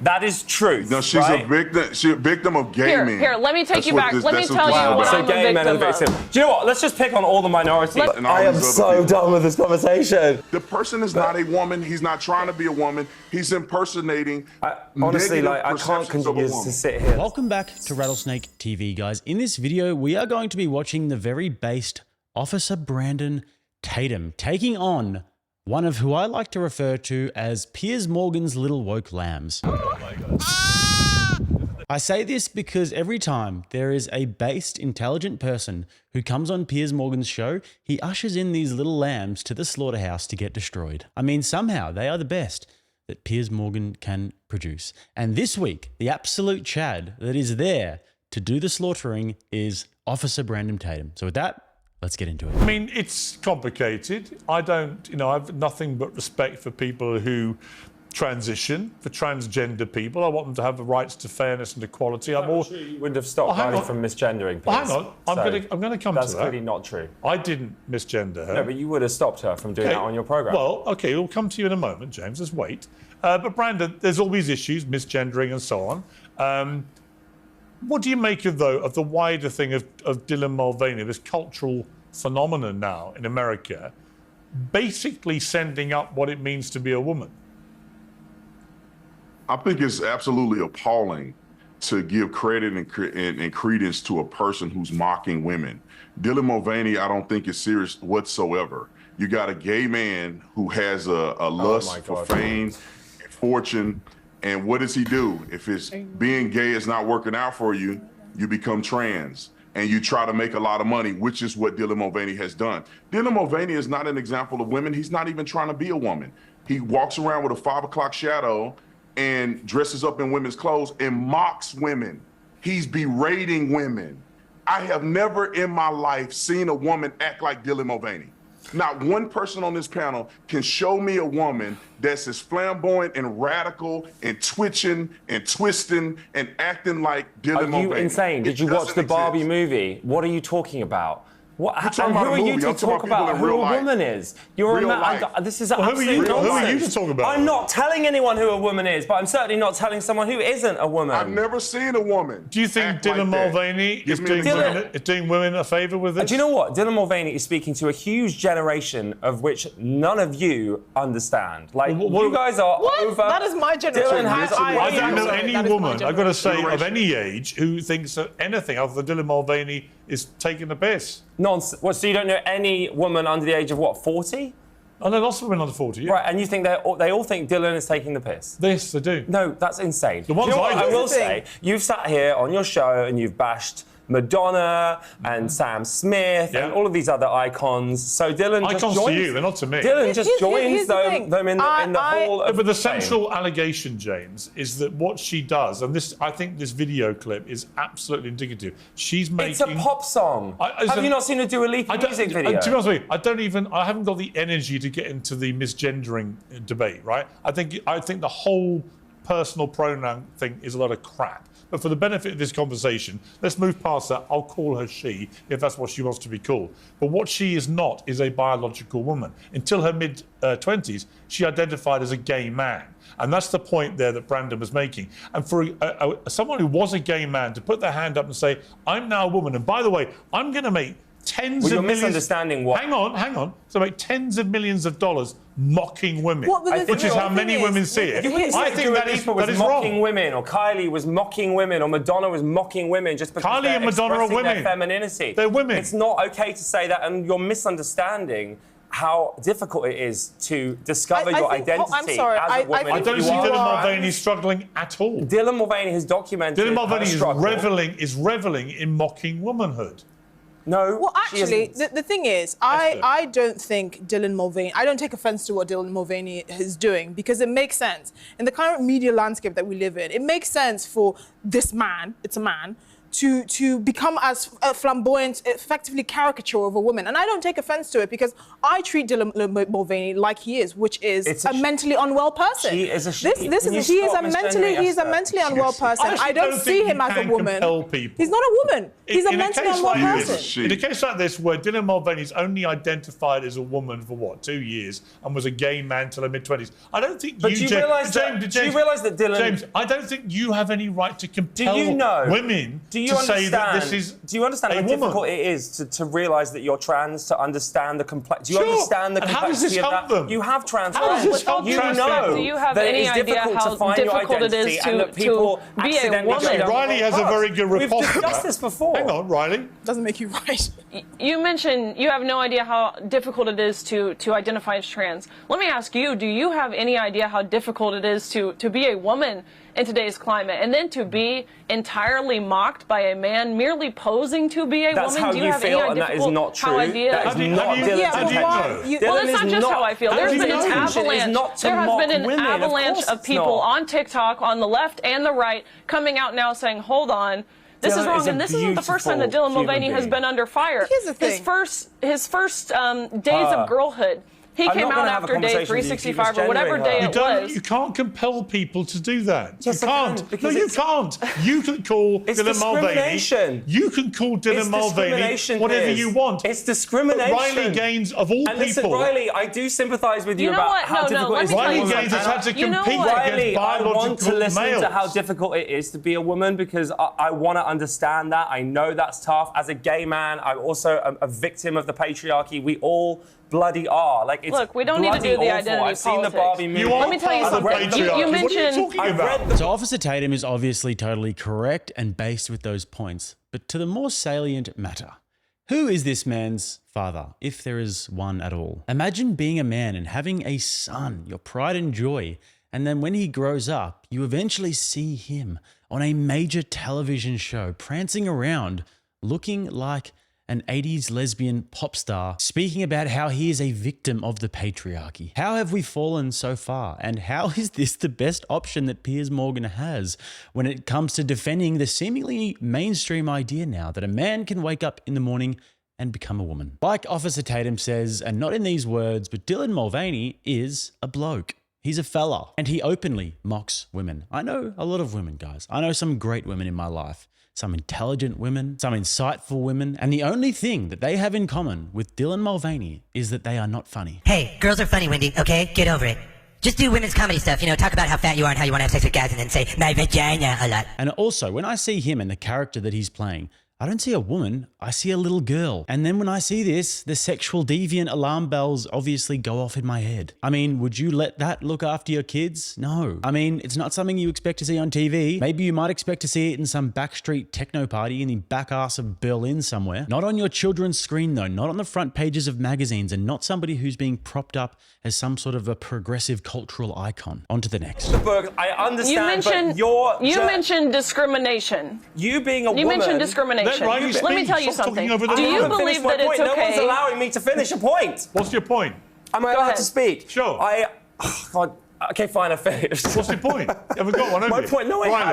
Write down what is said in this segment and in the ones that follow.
That is truth. No, she's a victim. She's a victim of gay men. Here, let me take you back. Let me tell you what I'm a victim of. Do you know what? Let's just pick on all the minorities. I am so done with this conversation. The person is not a woman. He's not trying to be a woman. He's impersonating. Honestly, like, I can't continue to sit here. Welcome back to Rattlesnake TV, guys. In this video, we are going to be watching the very based Officer Brandon Tatum taking on one of who I like to refer to as Piers Morgan's little woke lambs. Oh my God. I say this because every time there is a based, intelligent person who comes on Piers Morgan's show, he ushers in these little lambs to the slaughterhouse to get destroyed. I mean, somehow they are the best that Piers Morgan can produce. And this week, the absolute Chad that is there to do the slaughtering is Officer Brandon Tatum. So with that, let's get into it. I mean, it's complicated. I have nothing but respect for people who transition, for transgender people. I want them to have the rights to fairness and equality. I'm sure you wouldn't have stopped Riley from misgendering. Hang on, I'm going to come to that. That's clearly not true. I didn't misgender her. No, but you would have stopped her from doing that on your programme. Well, okay, we'll come to you in a moment, James. Just wait. But Brandon, there's all these issues, misgendering and so on. What do you make of the wider thing of Dylan Mulvaney, this cultural phenomenon now in America, basically sending up what it means to be a woman? I think it's absolutely appalling to give credit and credence to a person who's mocking women. Dylan Mulvaney, I don't think is serious whatsoever. You got a gay man who has a lust for fame and fortune. And what does he do? If it's being gay is not working out for you, you become trans and you try to make a lot of money, which is what Dylan Mulvaney has done. Dylan Mulvaney is not an example of women. He's not even trying to be a woman. He walks around with a 5 o'clock shadow and dresses up in women's clothes and mocks women. He's berating women. I have never in my life seen a woman act like Dylan Mulvaney. Not one person on this panel can show me a woman that's as flamboyant and radical and twitching and twisting and acting like Dylan Mulvaney. Are you insane? Did you watch the Barbie movie? What are you talking about? What, and who are you to talk about who a woman is? You're a man. This is absolute nonsense. Who are you to talk about? I'm not telling anyone who a woman is, but I'm certainly not telling someone who isn't a woman. I've never seen a woman. Do you think Dylan Mulvaney is doing women a favour with this? Do you know what? Dylan Mulvaney is speaking to a huge generation of which none of you understand. Like, you guys are over. That is my generation. I don't know any woman, I've got to say, of any age who thinks that anything other than Dylan Mulvaney is taking the piss. Nonsense. What, so you don't know any woman under the age of, what, 40? I know lots of women under 40, yeah. Right, and you think they all think Dylan is taking the piss? Yes, they do. No, that's insane. The ones I will say, you've sat here on your show and you've bashed Madonna and Sam Smith and all of these other icons. So Dylan just joins... Icons to you, they're not to me. Dylan just joins them in the hall of But the central allegation, James, is that what she does, and this, I think this video clip is absolutely indicative. She's making... It's a pop song. Have you not seen a Dua Lipa music video? To be honest with you, I haven't got the energy to get into the misgendering debate, right? I think the whole personal pronoun thing is a lot of crap. But for the benefit of this conversation, let's move past that. I'll call her she, if that's what she wants to be called. But what she is not is a biological woman. Until her mid-20s, she identified as a gay man. And that's the point there that Brandon was making. And for someone who was a gay man to put their hand up and say, I'm now a woman, and by the way, I'm going to make tens of millions... You're misunderstanding what... Hang on. So make tens of millions of dollars mocking women, which is how many women see it. I think that is mocking wrong. Women, or Kylie was mocking women, or Madonna was mocking women just because Kylie and Madonna are women. Their femininity. They're women. It's not okay to say that, and you're misunderstanding how difficult it is to discover your identity as a woman. I don't see Dylan Mulvaney struggling at all. Dylan Mulvaney has documented. Dylan Mulvaney is reveling in mocking womanhood. No, well, actually, the thing is, I don't think Dylan Mulvaney... I don't take offence to what Dylan Mulvaney is doing because it makes sense. In the current media landscape that we live in, it makes sense for this man, it's a man, to become as flamboyant, effectively caricature of a woman. And I don't take offense to it because I treat Dylan Mulvaney like he is, which is a mentally unwell person. He is a he is a mentally unwell person. I don't see him as a woman. He's not a woman. He's a mentally unwell person. In a case like this, where Dylan Mulvaney's only identified as a woman for what, 2 years, and was a gay man till her mid-20s, I don't think do you realise that Dylan? James, I don't think you have any right to compel women to say that this is Do you understand how difficult it is to realise that you're trans, to understand the complexity? Do you understand the complexity of that? Them? You have trans How does this help you trans know people? Do you have that any it is idea difficult how to find your difficult it identity is and that people to be a woman? Riley has a very good report. We've discussed this before. Hang on, Riley. Doesn't make you right. You mentioned you have no idea how difficult it is to identify as trans. Let me ask you, do you have any idea how difficult it is to be a woman in today's climate, and then to be entirely mocked by a man merely posing to be a woman? How do you you have feel, any and that is not true. That is not Dylan's well, that's not just how I feel. There's been an avalanche. There has been an avalanche of people on TikTok, on the left and the right, coming out now saying, "Hold on, this is wrong." And this isn't the first time that Dylan Mulvaney has been under fire. Here's the thing. His first days of girlhood. He came out after day 365 or whatever day it was. You can't compel people to do that. Yes, you can't. No, you can't. You can call Dylan Mulvaney. You can call Dylan Mulvaney whatever you want. It's discrimination. But Riley Gaines, of all people. Listen, Riley, I do sympathise with you about how difficult it is. Riley Gaines has had to compete against biological males. I want to listen to how difficult it is to be a woman because I want to understand that. I know that's tough. As a gay man, I'm also a victim of the patriarchy. We all bloody are. Like, it's Look, we don't need to do the identity I've seen the politics. Barbie movie. Let me tell you something. You mentioned... So Officer Tatum is obviously totally correct and based with those points. But to the more salient matter, who is this man's father, if there is one at all? Imagine being a man and having a son, your pride and joy, and then when he grows up, you eventually see him on a major television show prancing around looking like an 80s lesbian pop star, speaking about how he is a victim of the patriarchy. How have we fallen so far? And how is this the best option that Piers Morgan has when it comes to defending the seemingly mainstream idea now that a man can wake up in the morning and become a woman? Like Officer Tatum says, and not in these words, but Dylan Mulvaney is a bloke. He's a fella, and he openly mocks women. I know a lot of women, guys. I know some great women in my life. Some intelligent women, some insightful women, and the only thing that they have in common with Dylan Mulvaney is that they are not funny. Hey, girls are funny, Wendy, okay? Get over it. Just do women's comedy stuff, you know, talk about how fat you are and how you want to have sex with guys and then say, my vagina a lot. And also, when I see him and the character that he's playing, I don't see a woman, I see a little girl. And then when I see this, the sexual deviant alarm bells obviously go off in my head. I mean, would you let that look after your kids? No. I mean, it's not something you expect to see on TV. Maybe you might expect to see it in some backstreet techno party in the back arse of Berlin somewhere. Not on your children's screen though, not on the front pages of magazines, and not somebody who's being propped up as some sort of a progressive cultural icon. On to the next. The book, I understand, you mentioned discrimination. You being a woman... You mentioned discrimination. Let me tell you something. Do you believe that it's okay? No one's allowing me to finish a point. What's your point? Am I allowed to speak? Sure. God. Okay, fine, I finished. What's your point? You haven't got one, have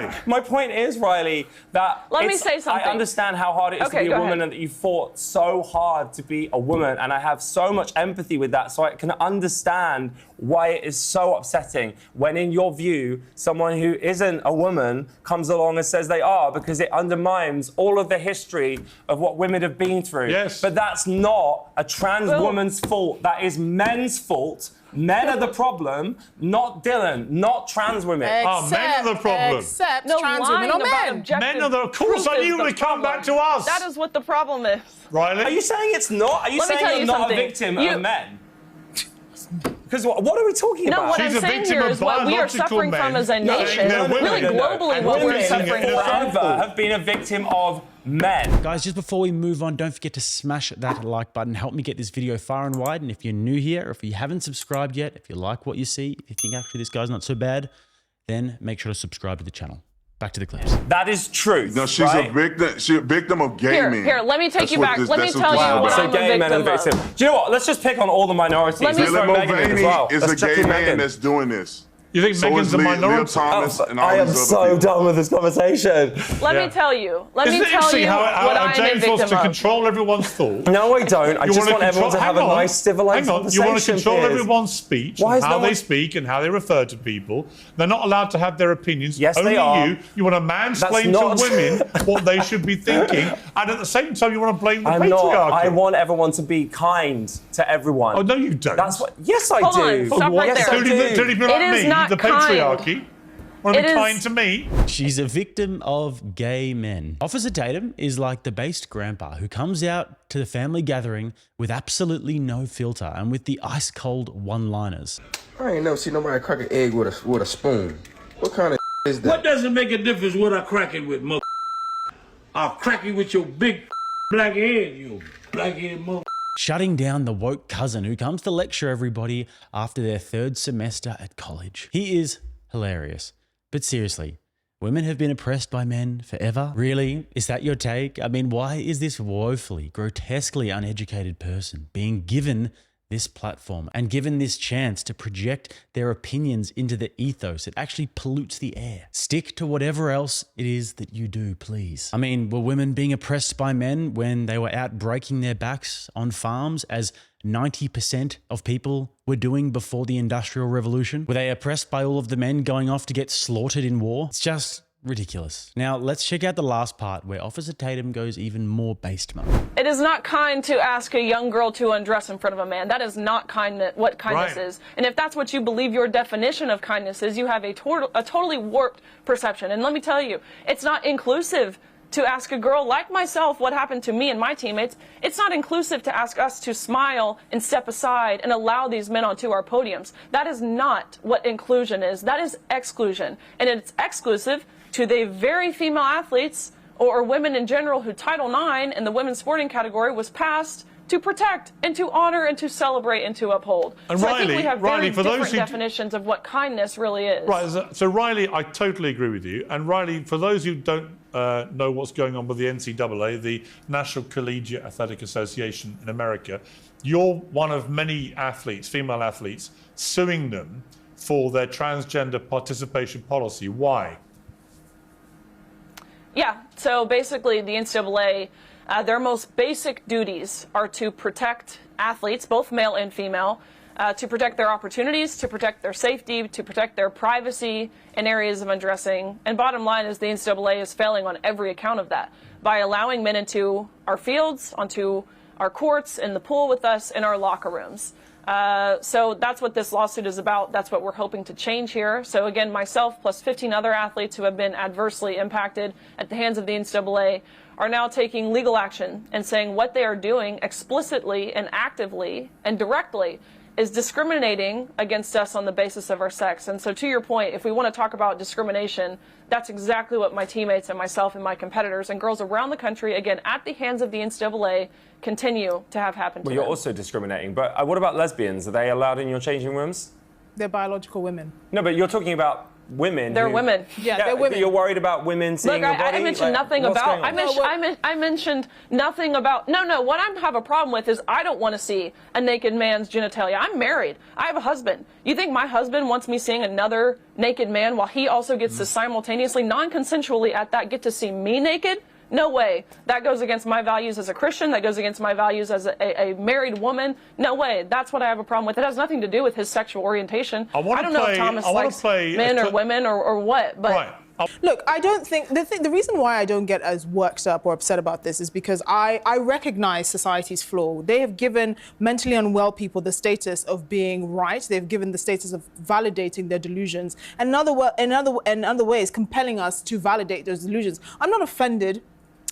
you? My point is, Riley, that Let me say something. I understand how hard it is to be a woman and that you fought so hard to be a woman, and I have so much empathy with that, so I can understand why it is so upsetting when, in your view, someone who isn't a woman comes along and says they are, because it undermines all of the history of what women have been through. Yes. But that's not a trans woman's fault. That is men's fault. Men are the problem, not Dylan, not trans women. Men are the problem. Except trans women are men. Men are the... Of course, I knew it would come back to us. That is what the problem is. Riley? Are you saying it's not? Are you saying you're not a victim of men? Because what are we talking about? No, what I'm saying here is what we are suffering from as a nation. Really globally, what we're suffering from. Have been a victim of men. Guys, just before we move on, don't forget to smash that like button. Help me get this video far and wide. And if you're new here, or if you haven't subscribed yet, if you like what you see, if you think actually this guy's not so bad, then make sure to subscribe to the channel. Back to the clips. That is true. No, she's a victim. She's a victim of gay men. Here, let me take you back. Let me tell you what I'm a victim of. Do you know what? Let's just pick on all the minorities. Dylan Mulvaney is a gay man that's doing this. You think So Meghan's is a Leah minority? Thomas and all I am these other so people. done with this conversation. Let Yeah. me tell you. Let Isn't me it tell interesting you how what I'm a James wants victim to of. control everyone's thought? No, I don't. I You just wanna want everyone to have a hang on, nice, civilized hang on. You want to conversation. control Piers. everyone's speech, Why and is how no they one- speak and how they refer to people. They're not allowed to have their opinions. Yes, Only they are. You want to mansplain not- to women what they should be thinking, and at the same time you want to blame the I'm patriarchy. not. I want everyone to be kind to everyone. Oh, no, you don't. That's what. Yes, I Hold do. on, stop right Yes, there. I Including do. people It like is me, not the kind. patriarchy. Want to It be is- kind to me? She's a victim of gay men. Officer Tatum is like the based grandpa who comes out to the family gathering with absolutely no filter and with the ice cold one-liners. I ain't never seen nobody crack an egg with a spoon. What kind of is that? What does it make a difference what I crack it with, mother? I'll crack it with your big black head, you black-head mother. Shutting down the woke cousin who comes to lecture everybody after their third semester at college. He is hilarious. But seriously, women have been oppressed by men forever? Really? Is that your take? I mean, why is this woefully, grotesquely uneducated person being given this platform and given this chance to project their opinions into the ethos? It actually pollutes the air. Stick to whatever else it is that you do, please. I mean, were women being oppressed by men when they were out breaking their backs on farms as 90% of people were doing before the Industrial Revolution? Were they oppressed by all of the men going off to get slaughtered in war? It's just ridiculous. Now, let's check out the last part where Officer Tatum goes even more based mode. It is not kind to ask a young girl to undress in front of a man. That is not what kindness Right. is. And if that's what you believe your definition of kindness is, you have a totally warped perception. And let me tell you, it's not inclusive to ask a girl like myself what happened to me and my teammates. It's not inclusive to ask us to smile and step aside and allow these men onto our podiums. That is not what inclusion is. That is exclusion. And it's exclusive to the very female athletes or women in general who Title IX in the women's sporting category was passed to protect and to honor and to celebrate and to uphold. And so I Riley, think we have very Riley, for those different who definitions of what kindness really is. Right, so Riley, I totally agree with you. And Riley, for those who don't know what's going on with the NCAA, the National Collegiate Athletic Association in America, you're one of many athletes, female athletes, suing them for their transgender participation policy. Why? Yeah, so basically the NCAA, their most basic duties are to protect athletes, both male and female, to protect their opportunities, to protect their safety, to protect their privacy in areas of undressing. And bottom line is the NCAA is failing on every account of that by allowing men into our fields, onto our courts, in the pool with us, in our locker rooms. So that's what this lawsuit is about. That's what we're hoping to change here. So again, myself plus 15 other athletes who have been adversely impacted at the hands of the NCAA are now taking legal action and saying what they are doing explicitly and actively and directly is discriminating against us on the basis of our sex. And so to your point, if we want to talk about discrimination, that's exactly what my teammates and myself and my competitors and girls around the country, again, at the hands of the NCAA, continue to have happen to Well, you're them. also discriminating. But what about lesbians? Are they allowed in your changing rooms? They're biological women. No, but you're talking about women. They're who- women. Yeah, they're women. But you're worried about women seeing Look, your body? I mentioned Like, nothing what's about. going on? I mentioned nothing about. No. What I have a problem with is I don't want to see a naked man's genitalia. I'm married. I have a husband. You think my husband wants me seeing another naked man while he also gets to simultaneously, non-consensually at that, get to see me naked? No way. That goes against my values as a Christian. That goes against my values as a married woman. No way. That's what I have a problem with. It has nothing to do with his sexual orientation. I don't know if Thomas likes men or women or what, but. Right. Look, I don't think the reason why I don't get as worked up or upset about this is because I recognize society's flaw. They have given mentally unwell people the status of being right. They've given the status of validating their delusions, and in other ways compelling us to validate those delusions. I'm not offended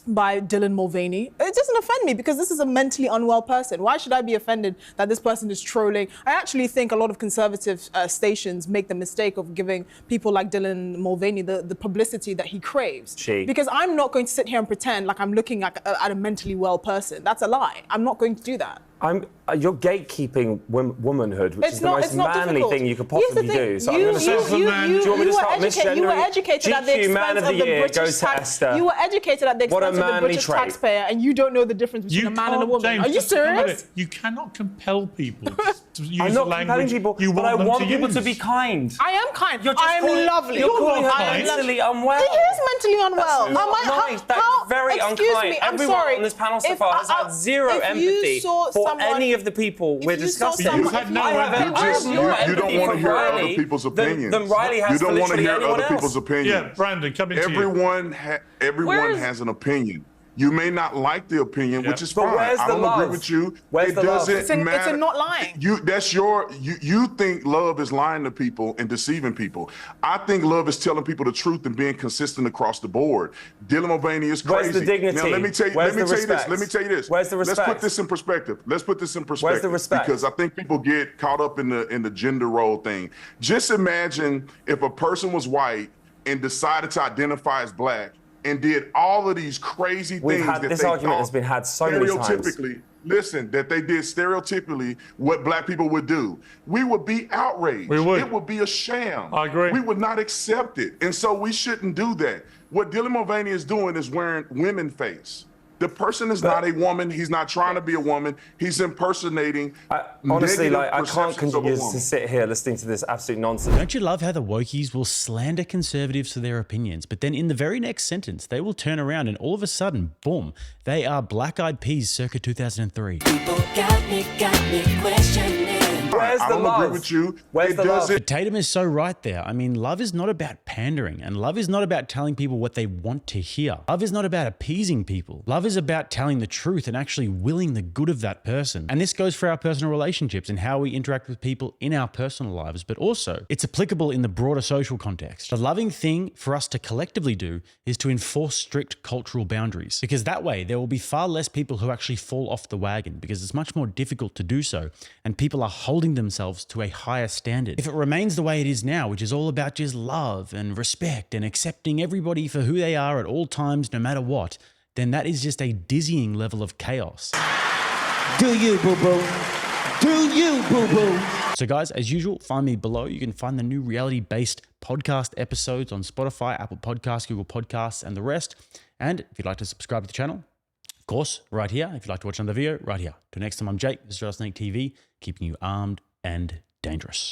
by Dylan Mulvaney. It doesn't offend me because this is a mentally unwell person. Why should I be offended that this person is trolling? I actually think a lot of conservative stations make the mistake of giving people like Dylan Mulvaney the publicity that he craves. Because I'm not going to sit here and pretend like I'm looking at a mentally well person. That's a lie. I'm not going to do that. You're gatekeeping womanhood, which is the most manly thing you could possibly do. So I'm going to say, do you want me to start misgendering? You were educated at the expense of the British taxpayer. You were educated at the expense of the British taxpayer, and you don't know the difference between a man and a woman. James, are you serious? You cannot compel people to use I'm the not language compelling people, but I want people to be kind. I am kind. I'm lovely. You're calling her mentally unwell. He is mentally unwell. That's not nice. That's very unkind. Everyone on this panel so far has had zero empathy for any of the people we're discussing. You've had no empathy. You don't want to hear other people's opinions. Then Riley has you don't want to hear anyone other people's opinions. Yeah, Brandon, coming to you. Everyone has an opinion. You may not like the opinion, which is fine. I don't agree with you. Where's it doesn't matter. It's not lying. You think love is lying to people and deceiving people. I think love is telling people the truth and being consistent across the board. Dylan Mulvaney is crazy. Where's the dignity? Now let me tell you this. Where's the respect? Let's put this in perspective. Where's the respect? Because I think people get caught up in the gender role thing. Just imagine if a person was white and decided to identify as black and did all of these crazy things that this they argument thought has been had so many times. Listen, that they did stereotypically what black people would do. We would be outraged. We would. It would be a sham. I agree. We would not accept it. And so we shouldn't do that. What Dylan Mulvaney is doing is wearing women face. The person is not a woman. He's not trying to be a woman. He's impersonating. Honestly, I can't continue to sit here listening to this absolute nonsense. Don't you love how the wokies will slander conservatives for their opinions, but then in the very next sentence, they will turn around and all of a sudden, boom, they are Black-Eyed Peas circa 2003. People got me questioning. Where's the love? I don't agree with you. Where's the love? But Tatum is so right there. I mean, love is not about pandering, and love is not about telling people what they want to hear. Love is not about appeasing people. Love is about telling the truth and actually willing the good of that person. And this goes for our personal relationships and how we interact with people in our personal lives, but also it's applicable in the broader social context. The loving thing for us to collectively do is to enforce strict cultural boundaries, because that way there will be far less people who actually fall off the wagon, because it's much more difficult to do so, and people are holding themselves to a higher standard. If it remains the way it is now, which is all about just love and respect and accepting everybody for who they are at all times, no matter what, then that is just a dizzying level of chaos. Do you, boo-boo? Do you, boo-boo? So guys, as usual, find me below. You can find the new reality-based podcast episodes on Spotify, Apple Podcasts, Google Podcasts, and the rest. And if you'd like to subscribe to the channel, of course, right here. If you'd like to watch another video, right here. Till next time, I'm Jake. This is RattlesnakeTV, keeping you armed and dangerous.